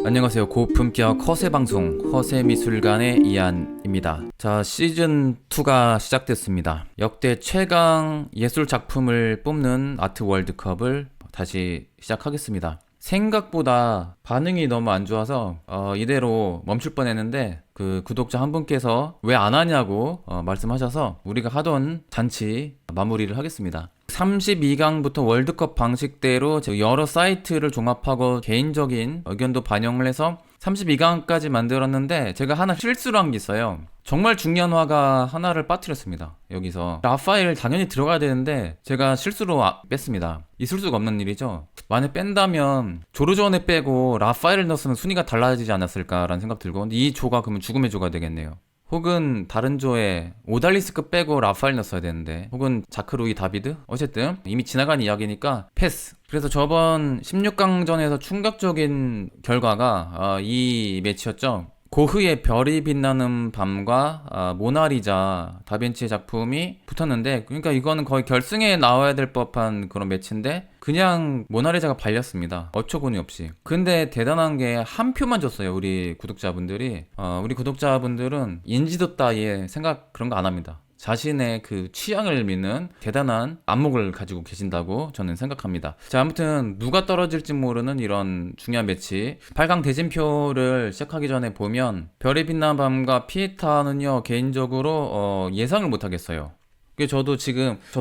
안녕하세요. 고품격 허세방송 허세미술관의 이한입니다. 자, 시즌2가 시작됐습니다. 역대 최강 예술작품을 뽑는 아트 월드컵을 다시 시작하겠습니다. 생각보다 반응이 너무 안 좋아서 이대로 멈출 뻔했는데 그 구독자 한 분께서 왜 안 하냐고 말씀하셔서 우리가 하던 잔치 마무리를 하겠습니다. 32강부터 월드컵 방식대로 여러 사이트를 종합하고 개인적인 의견도 반영을 해서 32강까지 만들었는데 제가 하나 실수를 한 게 있어요. 정말 중요한 화가 하나를 빠뜨렸습니다. 여기서 라파엘 당연히 들어가야 되는데 제가 실수로 뺐습니다. 있을 수가 없는 일이죠. 만약 뺀다면 조르조네 빼고 라파엘을 넣었으면 순위가 달라지지 않았을까라는 생각 들고, 근데 이 조가 그러면 죽음의 조가 되겠네요. 혹은 다른 조에 오달리스크 빼고 라파엘 넣었어야 되는데, 혹은 자크루이 다비드? 어쨌든 이미 지나간 이야기니까 패스. 그래서 저번 16강전에서 충격적인 결과가 이 매치였죠. 고흐의 별이 빛나는 밤과 모나리자 다빈치의 작품이 붙었는데, 그러니까 이거는 거의 결승에 나와야 될 법한 그런 매치인데 그냥 모나리자가 발렸습니다. 어처구니 없이. 근데 대단한 게 한 표만 줬어요. 우리 구독자분들이. 우리 구독자분들은 인지도 따위에 생각 그런 거 안 합니다. 자신의 그 취향을 믿는 대단한 안목을 가지고 계신다고 저는 생각합니다. 자, 아무튼 누가 떨어질지 모르는 이런 중요한 매치 8강 대진표를 시작하기 전에 보면 별이 빛나는 밤과 피에타는요 개인적으로 예상을 못하겠어요. 저도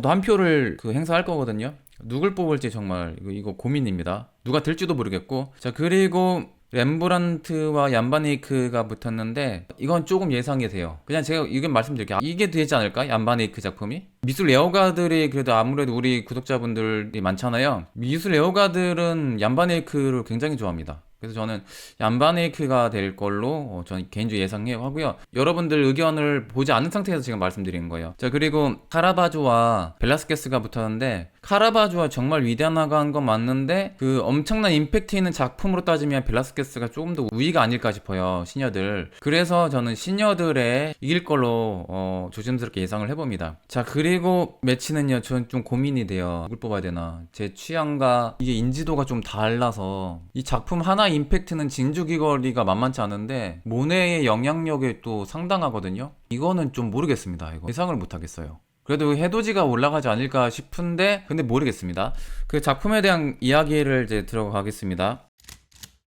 한 표를 행사할 거거든요. 누굴 뽑을지 정말 이거 고민입니다. 누가 될지도 모르겠고. 자, 그리고 렘브란트와 얀바네이크가 붙었는데 이건 조금 예상이 돼요. 그냥 제가 의견 말씀드릴게요. 이게 되지 않을까? 얀바네이크 작품이? 미술 애호가들이 그래도 아무래도 우리 구독자분들이 많잖아요. 미술 애호가들은 얀바네이크를 굉장히 좋아합니다. 그래서 저는 얀바네이크가 될 걸로 저는 개인적으로 예상하고요. 여러분들 의견을 보지 않은 상태에서 지금 말씀드리는 거예요. 자, 그리고 카라바조와 벨라스케스가 붙었는데, 카라바조가 정말 위대한 화가인 건 맞는데 그 엄청난 임팩트 있는 작품으로 따지면 벨라스케스가 조금 더 우위가 아닐까 싶어요. 시녀들. 그래서 저는 시녀들의 이길 걸로 조심스럽게 예상을 해봅니다. 자, 그리고 매치는요, 저는 좀 고민이 돼요. 누굴 뽑아야 되나. 제 취향과 이게 인지도가 좀 달라서 이 작품 하나 임팩트는 진주귀걸이가 만만치 않은데 모네의 영향력이 또 상당하거든요. 이거는 좀 모르겠습니다. 이거 예상을 못하겠어요. 그래도 해돋이가 올라가지 않을까 싶은데 근데 모르겠습니다. 그 작품에 대한 이야기를 이제 들어가겠습니다.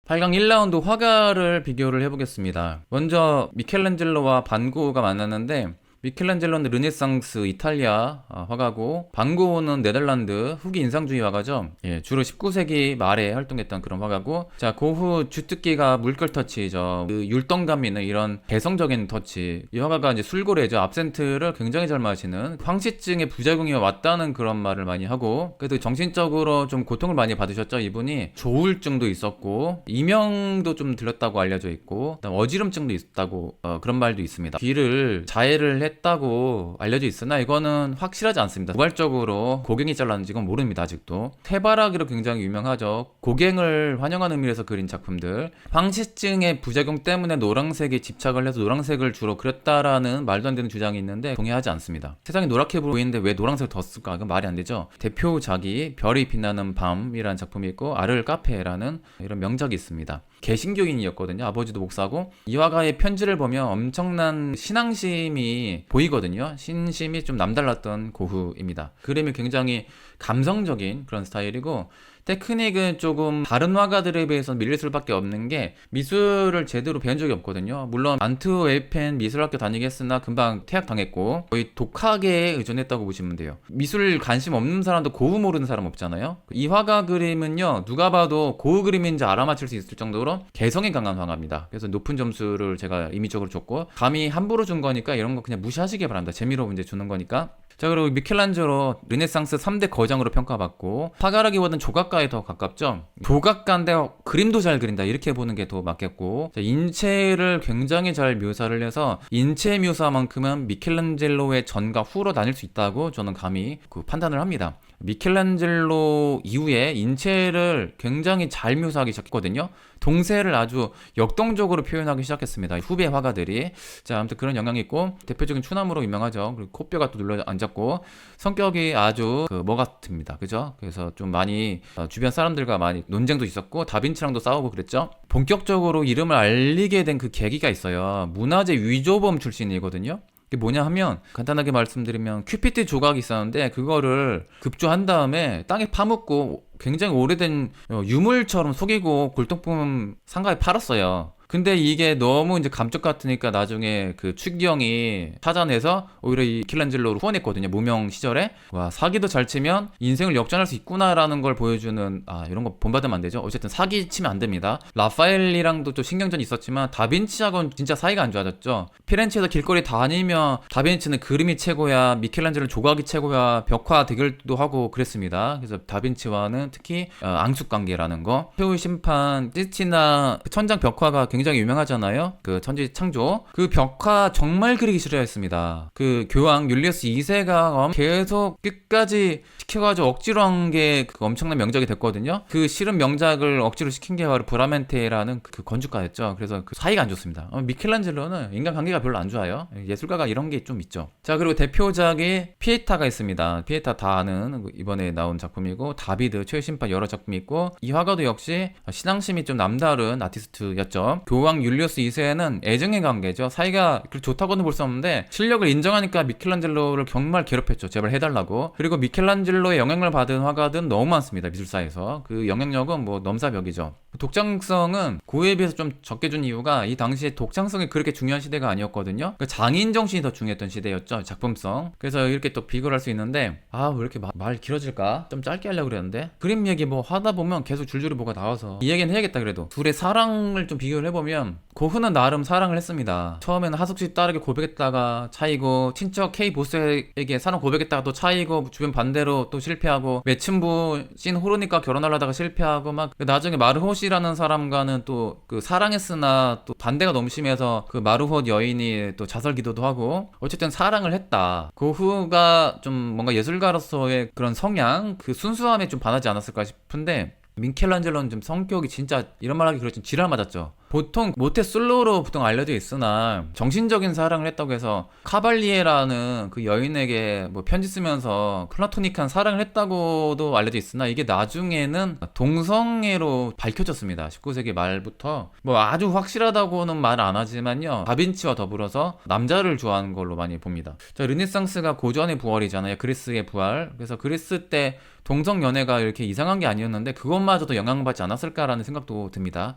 8강 1라운드 화가를 비교를 해보겠습니다. 먼저 미켈란젤로와 반고흐가 만났는데, 미켈란젤로는 르네상스 이탈리아 화가고 반고흐는 네덜란드 후기 인상주의 화가죠. 예, 주로 19세기 말에 활동했던 그런 화가고, 자, 고흐 주특기가 물결 터치죠. 그 율동감 있는 이런 개성적인 터치. 이 화가가 이제 술고래죠. 압센트를 굉장히 잘 마시는, 황시증의 부작용이 왔다는 그런 말을 많이 하고, 그래도 정신적으로 좀 고통을 많이 받으셨죠. 이분이 조울증도 있었고 이명도 좀 들렸다고 알려져 있고, 그다음 어지럼증도 있었다고 그런 말도 있습니다. 귀를 자해를 했다고 알려져 있으나 이거는 확실하지 않습니다. 포괄적으로 고갱이 잘랐는지 이건 모릅니다. 아직도. 해바라기로 굉장히 유명하죠. 고갱을 환영하는 의미에서 그린 작품들. 황시증의 부작용 때문에 노란색에 집착을 해서 노란색을 주로 그렸다라는 말도 안 되는 주장이 있는데 동의하지 않습니다. 세상이 노랗게 보이는데 왜 노란색을 더 쓸까? 이건 말이 안 되죠. 대표작이 별이 빛나는 밤이라는 작품이 있고 아르 카페라는 이런 명작이 있습니다. 개신교인이었거든요. 아버지도 목사고. 이 화가의 편지를 보면 엄청난 신앙심이 보이거든요. 신심이 좀 남달랐던 고흐입니다. 그림이 굉장히 감성적인 그런 스타일이고, 테크닉은 조금 다른 화가들에 비해서 밀릴 수밖에 없는 게 미술을 제대로 배운 적이 없거든요. 물론 안트웨펜 미술학교 다니게 했으나 금방 퇴학당했고 거의 독학에 의존했다고 보시면 돼요. 미술 관심 없는 사람도 고흐 모르는 사람 없잖아요. 이 화가 그림은요, 누가 봐도 고흐 그림인지 알아맞힐 수 있을 정도로 개성이 강한 화가입니다. 그래서 높은 점수를 제가 임의적으로 줬고, 감히 함부로 준 거니까 이런 거 그냥 무시하시기 바랍니다. 재미로 이제 주는 거니까. 자, 그리고 미켈란젤로 르네상스 3대 거장으로 평가받고, 화가라기보다는 조각가에 더 가깝죠. 조각가인데 그림도 잘 그린다 이렇게 보는 게 더 맞겠고, 자, 인체를 굉장히 잘 묘사를 해서 인체 묘사만큼은 미켈란젤로의 전과 후로 나뉠 수 있다고 저는 감히 판단을 합니다. 미켈란젤로 이후에 인체를 굉장히 잘 묘사하기 시작했거든요. 동세를 아주 역동적으로 표현하기 시작했습니다. 후배 화가들이. 자, 아무튼 그런 영향이 있고, 대표적인 추남으로 유명하죠. 그리고 코뼈가 또 눌러 앉았고, 성격이 아주 뭐 같습니다. 그죠? 그래서 좀 많이 주변 사람들과 많이 논쟁도 있었고, 다빈치랑도 싸우고 그랬죠. 본격적으로 이름을 알리게 된 그 계기가 있어요. 문화재 위조범 출신이거든요. 그게 뭐냐 하면, 간단하게 말씀드리면 큐피트 조각이 있었는데 그거를 급조한 다음에 땅에 파묻고 굉장히 오래된 유물처럼 속이고 골동품 상가에 팔았어요. 근데 이게 너무 이제 감쪽 같으니까 나중에 그 추기경이 찾아내서 오히려 이 미켈란젤로를 후원했거든요. 무명 시절에. 와, 사기도 잘 치면 인생을 역전할 수 있구나라는 걸 보여주는, 이런 거 본받으면 안 되죠. 어쨌든 사기 치면 안 됩니다. 라파엘이랑도 좀 신경전이 있었지만 다빈치하고는 진짜 사이가 안 좋아졌죠. 피렌체에서 길거리 다니며 다빈치는 그림이 최고야, 미켈란젤로는 조각이 최고야, 벽화 대결도 하고 그랬습니다. 그래서 다빈치와는 특히 앙숙 관계라는 거. 최후의 심판, 시스티나 천장 벽화가 굉장히 유명하잖아요. 그 천지 창조. 그 벽화 정말 그리기 싫어했습니다. 그 교황 율리우스 2세가 계속 끝까지 시켜가지고 억지로 한 게 그 엄청난 명작이 됐거든요. 그 싫은 명작을 억지로 시킨 게 바로 브라멘테라는 그 건축가였죠. 그래서 그 사이가 안 좋습니다. 미켈란젤로는 인간관계가 별로 안 좋아요. 예술가가 이런 게 좀 있죠. 자, 그리고 대표작이 피에타가 있습니다. 피에타 다 아는 이번에 나온 작품이고, 다비드, 최후의 심판 여러 작품이 있고, 이 화가도 역시 신앙심이 좀 남다른 아티스트였죠. 교황 율리우스 2세는 애정의 관계죠. 사이가 그렇게 좋다고는 볼 수 없는데 실력을 인정하니까 미켈란젤로를 정말 괴롭혔죠. 제발 해달라고. 그리고 미켈란젤로의 영향을 받은 화가들은 너무 많습니다. 미술사에서. 그 영향력은 뭐 넘사벽이죠. 독창성은 고흐에 비해서 좀 적게 준 이유가 이 당시에 독창성이 그렇게 중요한 시대가 아니었거든요. 그러니까 장인 정신이 더 중요했던 시대였죠. 작품성. 그래서 이렇게 또 비교를 할 수 있는데, 왜 이렇게 말 길어질까? 좀 짧게 하려고 그랬는데, 그림 얘기 뭐 하다 보면 계속 줄줄이 뭐가 나와서 이 얘기는 해야겠다. 그래도 둘의 사랑을 좀 비교를 해보면 고흐는 나름 사랑을 했습니다. 처음에는 하숙집 딸에게 고백했다가 차이고, 친척 K 보스에게 사랑 고백했다가 또 차이고, 주변 반대로 또 실패하고, 매춘부 신 호르니까 결혼하려다가 실패하고, 막 나중에 마르호시라는 사람과는 또 그 사랑했으나 또 반대가 너무 심해서 그 마르톳 여인이 또 자살 기도도 하고, 어쨌든 사랑을 했다. 고흐가 좀 뭔가 예술가로서의 그런 성향, 그 순수함에 좀 반하지 않았을까 싶은데, 미켈란젤로는 좀 성격이 진짜, 이런 말 하기 그렇지만 지랄 맞았죠. 보통 모태솔로로 보통 알려져 있으나 정신적인 사랑을 했다고 해서 카발리에라는 그 여인에게 뭐 편지 쓰면서 플라토닉한 사랑을 했다고도 알려져 있으나, 이게 나중에는 동성애로 밝혀졌습니다. 19세기 말부터. 뭐 아주 확실하다고는 말 안 하지만요, 다빈치와 더불어서 남자를 좋아하는 걸로 많이 봅니다. 자, 르네상스가 고전의 부활이잖아요. 그리스의 부활. 그래서 그리스 때 동성 연애가 이렇게 이상한 게 아니었는데 그것마저도 영향받지 않았을까라는 생각도 듭니다.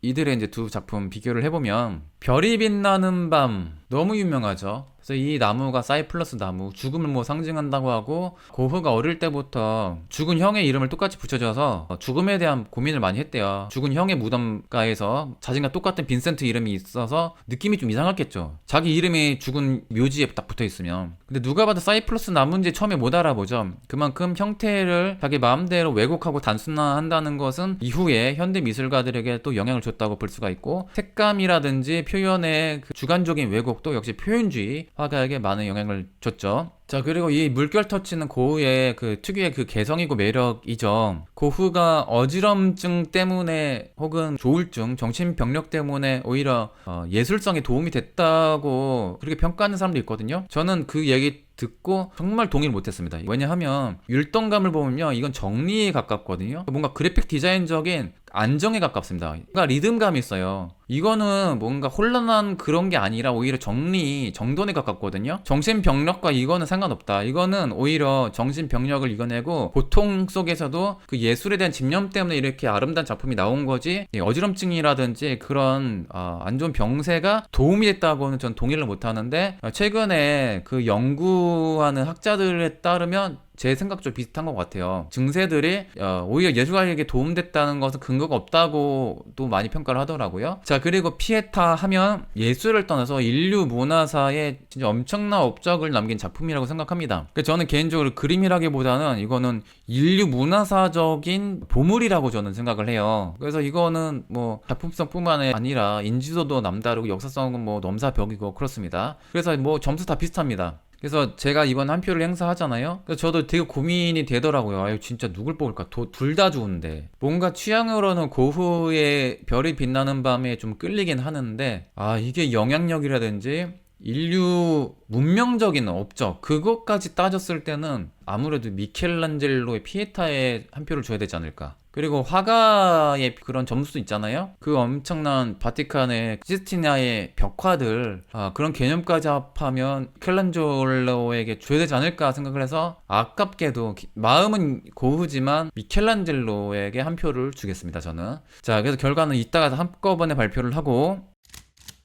이들의 이제 두 작품 비교를 해보면, 별이 빛나는 밤 너무 유명하죠. 그래서 이 나무가 사이플러스 나무, 죽음을 뭐 상징한다고 하고, 고흐가 어릴 때부터 죽은 형의 이름을 똑같이 붙여줘서 죽음에 대한 고민을 많이 했대요. 죽은 형의 무덤가에서 자신과 똑같은 빈센트 이름이 있어서 느낌이 좀 이상했겠죠. 자기 이름이 죽은 묘지에 딱 붙어있으면. 근데 누가 봐도 사이플러스 나무인지 처음에 못 알아보죠. 그만큼 형태를 자기 마음대로 왜곡하고 단순화한다는 것은 이후에 현대 미술가들에게 또 영향을 줬다고 볼 수가 있고, 색감이라든지 표현의 그 주관적인 왜곡도 역시 표현주의 화가에게 많은 영향을 줬죠. 자, 그리고 이 물결 터치는 고흐의 그 특유의 그 개성이고 매력이죠. 고흐가 어지럼증 때문에 혹은 조울증, 정신병력 때문에 오히려 예술성에 도움이 됐다고 그렇게 평가하는 사람도 있거든요. 저는 그 얘기 듣고 정말 동의를 못했습니다. 왜냐하면 율동감을 보면요, 이건 정리에 가깝거든요. 뭔가 그래픽 디자인적인 안정에 가깝습니다. 뭔가 리듬감이 있어요. 이거는 뭔가 혼란한 그런 게 아니라 오히려 정리, 정돈에 가깝거든요. 정신병력과 이거는 상관없다. 이거는 오히려 정신병력을 이겨내고 고통 속에서도 그 예술에 대한 집념 때문에 이렇게 아름다운 작품이 나온 거지, 어지럼증이라든지 그런 안 좋은 병세가 도움이 됐다고는 전 동의를 못하는데, 최근에 그 연구하는 학자들에 따르면 제 생각도 비슷한 것 같아요. 증세들이 오히려 예술가에게 도움됐다는 것은 근거가 없다고도 많이 평가를 하더라고요. 자, 그리고 피에타 하면 예술을 떠나서 인류 문화사에 진짜 엄청난 업적을 남긴 작품이라고 생각합니다. 저는 개인적으로 그림이라기보다는 이거는 인류 문화사적인 보물이라고 저는 생각을 해요. 그래서 이거는 뭐 작품성뿐만 아니라 인지도도 남다르고 역사성은 뭐 넘사벽이고 그렇습니다. 그래서 뭐 점수 다 비슷합니다. 그래서 제가 이번 한 표를 행사하잖아요. 그래서 저도 되게 고민이 되더라고요. 아유, 진짜 누굴 뽑을까? 둘 다 좋은데. 뭔가 취향으로는 고흐의 별이 빛나는 밤에 좀 끌리긴 하는데, 아, 이게 영향력이라든지 인류 문명적인 업적 그것까지 따졌을 때는 아무래도 미켈란젤로의 피에타에 한 표를 줘야 되지 않을까. 그리고 화가의 그런 점수 있잖아요. 그 엄청난 바티칸의 시스티나의 벽화들, 그런 개념까지 합하면 미켈란젤로에게 줘야 되지 않을까 생각을 해서 아깝게도 마음은 고흐지만 미켈란젤로에게 한 표를 주겠습니다. 저는. 자, 그래서 결과는 이따가 한꺼번에 발표를 하고,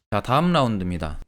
자, 다음 라운드입니다.